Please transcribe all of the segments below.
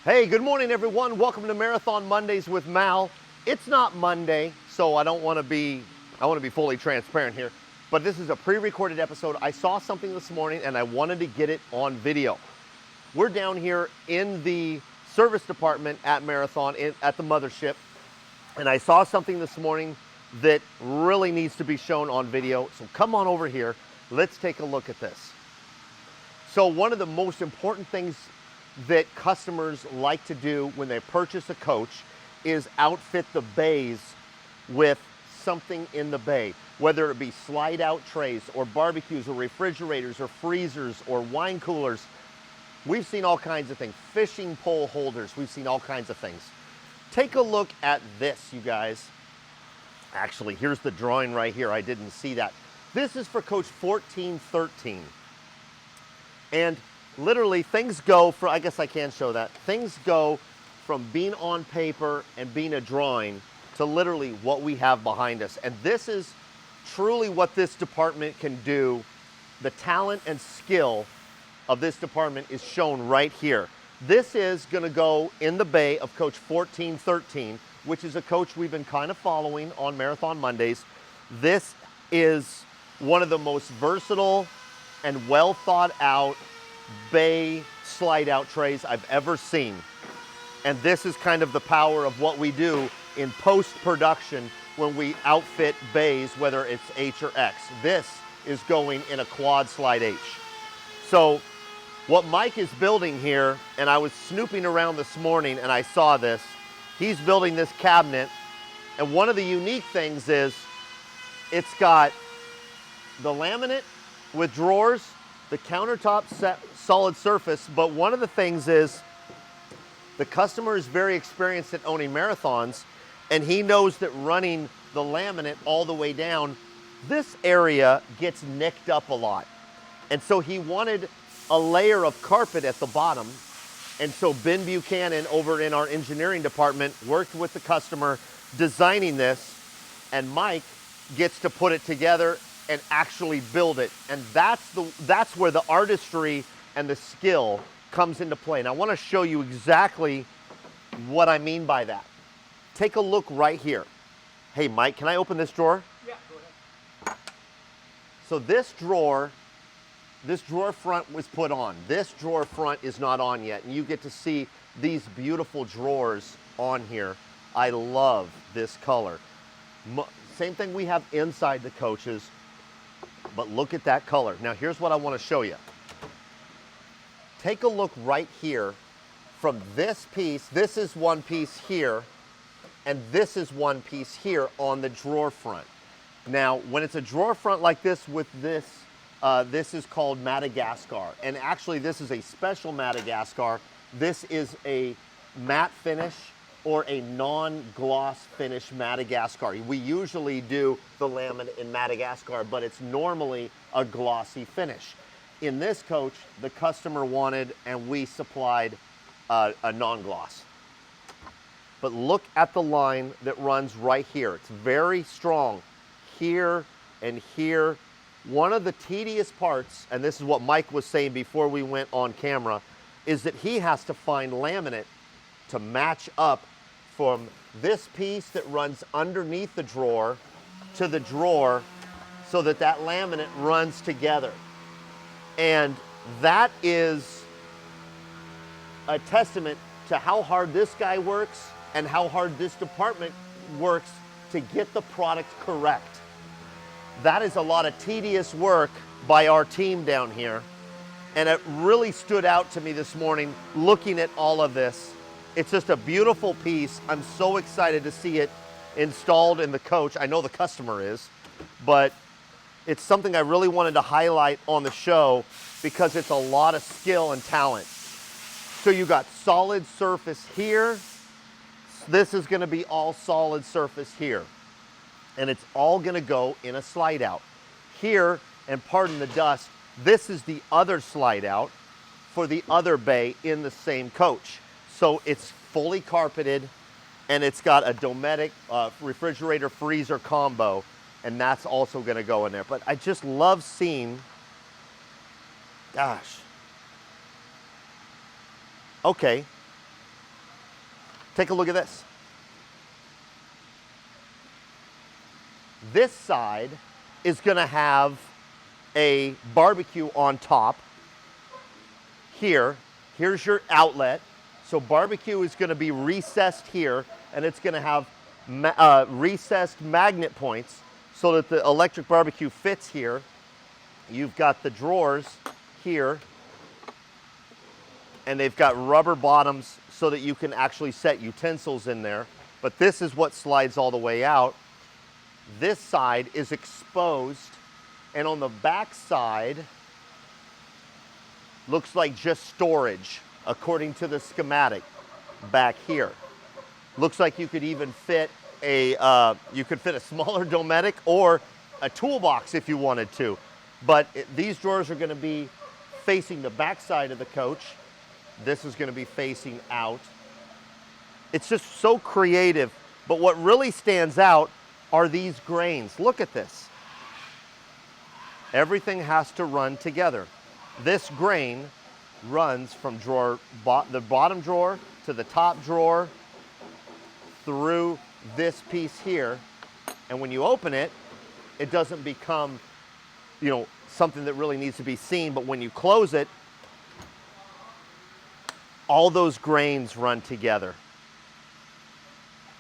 Hey, good morning everyone. Welcome to Marathon Mondays with Mal. It's not Monday, so I want to be fully transparent here, but this is a pre-recorded episode. I saw something this morning and I wanted to get it on video. We're down here in the service department at Marathon at the mothership, and I saw something this morning that really needs to be shown on video. So come on over here. Let's take a look at this. So one of the most important things that customers like to do when they purchase a coach is outfit the bays with something in the bay, whether it be slide out trays or barbecues or refrigerators or freezers or wine coolers. We've seen all kinds of things, fishing pole holders, we've seen all kinds of things. Take a look at this, you guys. Actually, here's the drawing right here. I didn't see that. This is for Coach 1413. And literally things go from, I guess I can show that, things go from being on paper and being a drawing to literally what we have behind us. And this is truly what this department can do. The talent and skill of this department is shown right here. This is gonna go in the bay of Coach 1413, which is a coach we've been kind of following on Marathon Mondays. This is one of the most versatile and well thought out bay slide out trays I've ever seen. And this is kind of the power of what we do in post-production when we outfit bays, whether it's H or X. This is going in a quad slide H. So what Mike is building here, and I was snooping around this morning and I saw this, he's building this cabinet. And one of the unique things is it's got the laminate with drawers, the countertop solid surface, but one of the things is the customer is very experienced at owning marathons, and he knows that running the laminate all the way down, this area gets nicked up a lot. And so he wanted a layer of carpet at the bottom. And so Ben Buchanan over in our engineering department worked with the customer designing this, and Mike gets to put it together and actually build it. And that's where the artistry and the skill comes into play. And I want to show you exactly what I mean by that. Take a look right here. Hey Mike, can I open this drawer? Yeah, go ahead. So this drawer front was put on. This drawer front is not on yet. And you get to see these beautiful drawers on here. I love this color. Same thing we have inside the coaches, but look at that color. Now here's what I want to show you. Take a look right here from this piece. This is one piece here, and this is one piece here on the drawer front. Now, when it's a drawer front like this with this, this is called Madagascar. And actually this is a special Madagascar. This is a matte finish or a non-gloss finish Madagascar. We usually do the laminate in Madagascar, but it's normally a glossy finish. In this coach, the customer wanted, and we supplied a non-gloss. But look at the line that runs right here. It's very strong here and here. One of the tedious parts, and this is what Mike was saying before we went on camera, is that he has to find laminate to match up from this piece that runs underneath the drawer to the drawer so that that laminate runs together. And that is a testament to how hard this guy works and how hard this department works to get the product correct. That is a lot of tedious work by our team down here. And it really stood out to me this morning looking at all of this. It's just a beautiful piece. I'm so excited to see it installed in the coach. I know the customer is, but it's something I really wanted to highlight on the show because it's a lot of skill and talent. So you got solid surface here. This is gonna be all solid surface here. And it's all gonna go in a slide out. Here, and pardon the dust, this is the other slide out for the other bay in the same coach. So it's fully carpeted, and it's got a Dometic refrigerator freezer combo, and that's also gonna go in there. But I just love seeing, gosh. Okay, Take a look at this. This side is gonna have a barbecue on top. Here's your outlet. So barbecue is gonna be recessed here, and it's gonna have recessed magnet points so that the electric barbecue fits here. You've got the drawers here, and they've got rubber bottoms so that you can actually set utensils in there. But this is what slides all the way out. This side is exposed, and on the back side looks like just storage according to the schematic back here. Looks like you could even fit a smaller Dometic or a toolbox if you wanted to. But these drawers are gonna be facing the back side of the coach. This is gonna be facing out. It's just so creative, but what really stands out are these grains. Look at this. Everything has to run together. This grain runs from the bottom drawer to the top drawer through this piece here. And when you open it, it doesn't become, you know, something that really needs to be seen, but when you close it, all those grains run together.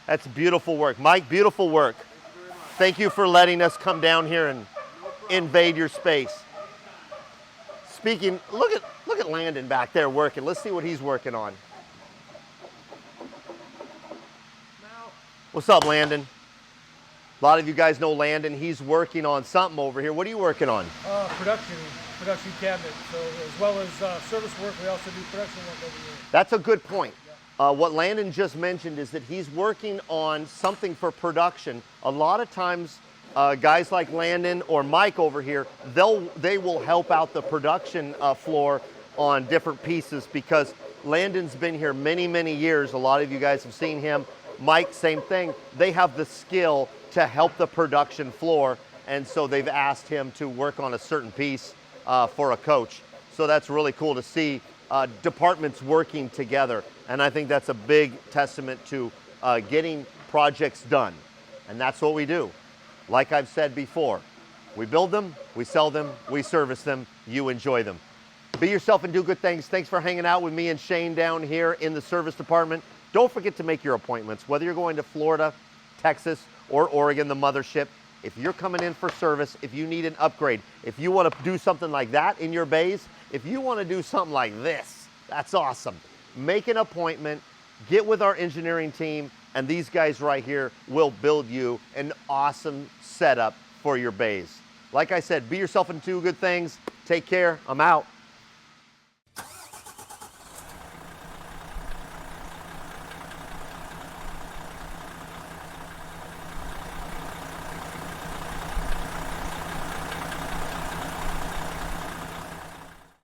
That's beautiful work. Mike, beautiful work. Thank you for letting us come down here and invade your space. Speaking, look at Landon back there working. Let's see what he's working on. What's up, Landon? A lot of you guys know Landon. He's working on something over here. What are you working on? Production cabinet. So as well as service work, we also do production work over here. That's a good point. What Landon just mentioned is that he's working on something for production. A lot of times, guys like Landon or Mike over here, they will help out the production floor on different pieces because Landon's been here many, many years. A lot of you guys have seen him. Mike, same thing. They have the skill to help the production floor, and so they've asked him to work on a certain piece for a coach. So that's really cool to see departments working together, and I think that's a big testament to getting projects done, and that's what we do. Like I've said before, we build them, we sell them, we service them, you enjoy them. Be yourself and do good things. Thanks for hanging out with me and Shane down here in the service department. Don't forget to make your appointments, whether you're going to Florida, Texas, or Oregon, the mothership. If you're coming in for service, if you need an upgrade, if you want to do something like that in your bays, if you want to do something like this, that's awesome. Make an appointment, get with our engineering team, and these guys right here will build you an awesome setup for your bays. Like I said, be yourself and do good things. Take care. I'm out.